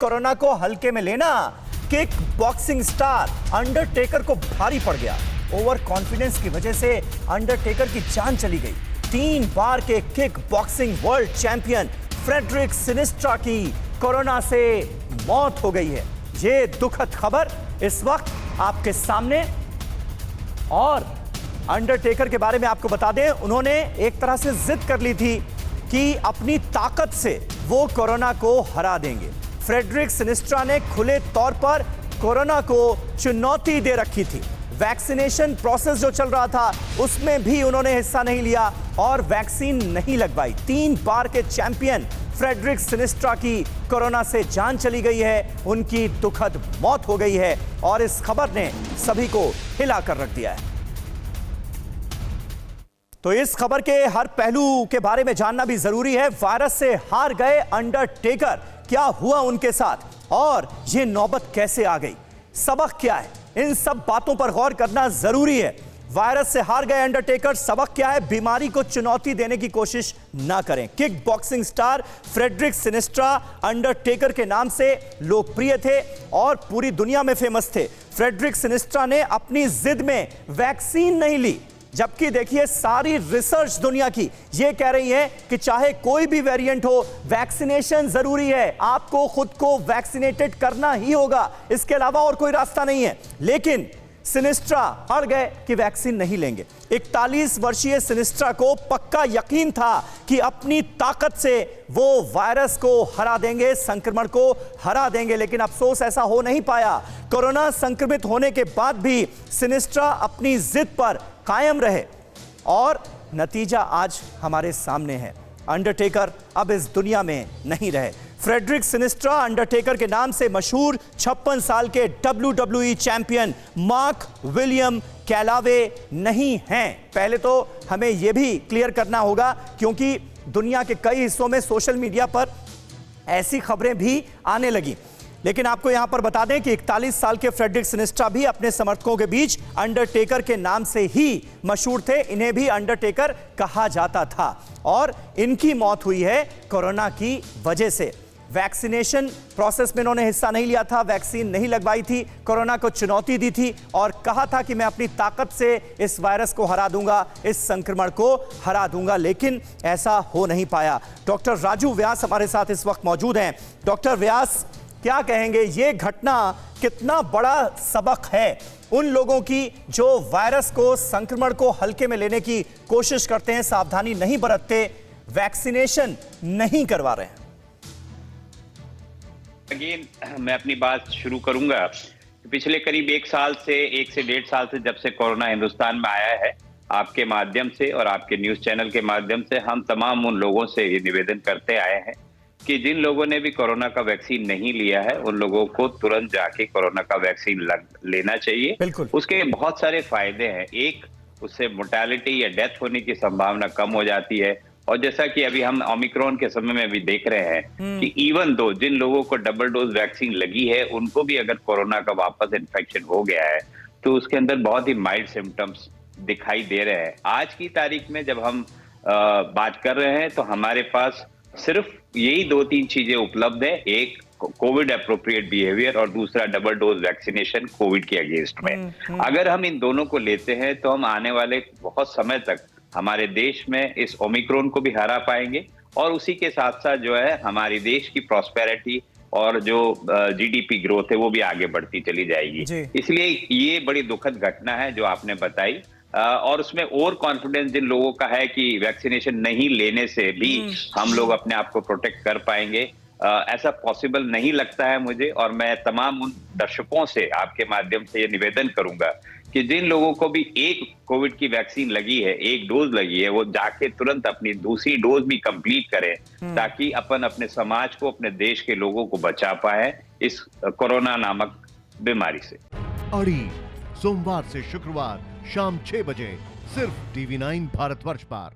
Corona को हल्के में लेना। किक बॉक्सिंग स्टार अंडरटेकर को भारी पड़ गया। ओवर कॉन्फिडेंस की वजह से अंडरटेकर की जान चली गई। 3 बार के kickboxing world champion Frederic Sinistra की कोरोना से मौत हो गई है। ये दुखद खबर इस वक्त आपके सामने। और अंडरटेकर के बारे में आपको बता दें, उन्होंने एक तरह से जिद कर ली थी कि अपनी ताकत से वो कोरोना को हरा देंगे। फ्रेडरिक सिनिस्ट्रा ने खुले तौर पर कोरोना को चुनौती दे रखी थी। वैक्सीनेशन प्रोसेस जो चल रहा था उसमें भी उन्होंने हिस्सा नहीं लिया और वैक्सीन नहीं लगवाई। 3 बार के चैंपियन फ्रेडरिक सिनिस्ट्रा की कोरोना से जान चली गई है। उनकी दुखद मौत हो गई है और इस खबर ने सभी को हिला कर रख दिया है। तो इस खबर के हर पहलू के बारे में जानना भी जरूरी है। वायरस से हार गए अंडरटेकर, क्या हुआ उनके साथ और ये नौबत कैसे आ गई, सबक क्या है, इन सब बातों पर गौर करना जरूरी है। वायरस से हार गए अंडरटेकर, सबक क्या है, बीमारी को चुनौती देने की कोशिश ना करें। Kickboxing star Frederic Sinistra Undertaker के नाम से लोकप्रिय थे और पूरी दुनिया में फेमस थे। फ्रेडरिक सिनिस्ट्रा ने अपनी जिद में वैक्सीन नहीं ली, जबकि देखिए सारी रिसर्च दुनिया की ये कह रही है कि चाहे कोई भी वेरिएंट हो, वैक्सीनेशन जरूरी है। आपको खुद को वैक्सीनेटेड करना ही होगा, इसके अलावा और कोई रास्ता नहीं है। लेकिन सिनिस्ट्रा हार गए कि वैक्सीन नहीं लेंगे। 41 वर्षीय सिनिस्ट्रा को पक्का यकीन था कि अपनी ताकत से वो वायरस को हरा देंगे, संक्रमण को हरा देंगे, लेकिन अफसोस ऐसा हो नहीं पाया। कोरोना संक्रमित होने के बाद भी सिनिस्ट्रा अपनी जिद पर कायम रहे और नतीजा आज हमारे सामने है। अंडरटेकर अब इस दुनिया में नहीं रहे। फ्रेडरिक सिनिस्ट्रा अंडरटेकर के नाम से मशहूर 56 साल के WWE champion Mark William Calaway नहीं हैं। पहले तो हमें यह भी क्लियर करना होगा, क्योंकि दुनिया के कई हिस्सों में सोशल मीडिया पर ऐसी खबरें भी आने लगी। लेकिन आपको यहां पर बता दें कि 41 साल के फ्रेडरिक सिनिस्ट्रा भी अपने समर्थकों के बीच अंडरटेकर के नाम से ही मशहूर थे। इन्हें भी अंडरटेकर कहा जाता था और इनकी मौत हुई है कोरोना की वजह से। वैक्सीनेशन प्रोसेस में इन्होंने हिस्सा नहीं लिया था, वैक्सीन नहीं लगवाई थी, कोरोना को चुनौती दी थी और कहा था कि मैं अपनी ताकत से इस वायरस को हरा दूंगा, इस संक्रमण को हरा दूंगा, लेकिन ऐसा हो नहीं पाया। डॉक्टर राजू व्यास हमारे साथ इस वक्त मौजूद हैं। डॉक्टर व्यास, क्या कहेंगे, ये घटना कितना बड़ा सबक है उन लोगों की जो वायरस को, संक्रमण को हल्के में लेने की कोशिश करते हैं, सावधानी नहीं बरतते, वैक्सीनेशन नहीं करवा रहे हैं? अगेन मैं अपनी बात शुरू करूंगा। पिछले करीब 1 से 1.5 साल से जब से कोरोना हिंदुस्तान में आया है, आपके माध्यम से और आपके न्यूज चैनल के माध्यम से हम तमाम उन लोगों से ये निवेदन करते आए हैं कि जिन लोगों ने भी कोरोना का वैक्सीन नहीं लिया है, उन लोगों को तुरंत जाके कोरोना का वैक्सीन लेना चाहिए। बिल्कुल। उसके बहुत सारे फायदे हैं। एक, उससे मोर्टेलिटी या डेथ होने की संभावना कम हो जाती है। और जैसा कि अभी हम ओमिक्रॉन के समय में भी देख रहे हैं कि इवन दो जिन लोगों को डबल डोज वैक्सीन लगी है, उनको भी अगर कोरोना का वापस इन्फेक्शन हो गया है तो उसके अंदर बहुत ही माइल्ड सिम्टम्स दिखाई दे रहे हैं। आज की तारीख में जब हम बात कर रहे हैं तो हमारे पास सिर्फ यही 2-3 चीजें उपलब्ध है। एक, कोविड एप्रोप्रिएट बिहेवियर और दूसरा डबल डोज वैक्सीनेशन कोविड के अगेंस्ट में। अगर हम इन दोनों को लेते हैं तो हम आने वाले बहुत समय तक हमारे देश में इस ओमिक्रॉन को भी हरा पाएंगे और उसी के साथ साथ जो है हमारी देश की प्रॉस्पेरिटी और जो जीडीपी ग्रोथ है वो भी आगे बढ़ती चली जाएगी। इसलिए ये बड़ी दुखद घटना है जो आपने बताई। और उसमें ओवर कॉन्फिडेंस जिन लोगों का है कि वैक्सीनेशन नहीं लेने से भी हम लोग अपने आप को प्रोटेक्ट कर पाएंगे, ऐसा पॉसिबल नहीं लगता है मुझे। और मैं तमाम उन दर्शकों से आपके माध्यम से ये निवेदन करूंगा कि जिन लोगों को भी एक कोविड की वैक्सीन लगी है, एक डोज लगी है, वो जाके तुरंत अपनी दूसरी डोज भी कंप्लीट करें, ताकि अपन अपने समाज को, अपने देश के लोगों को बचा पाए इस कोरोना नामक बीमारी से। अड़ी सोमवार से शुक्रवार शाम 6 बजे सिर्फ TV9 भारतवर्ष पर।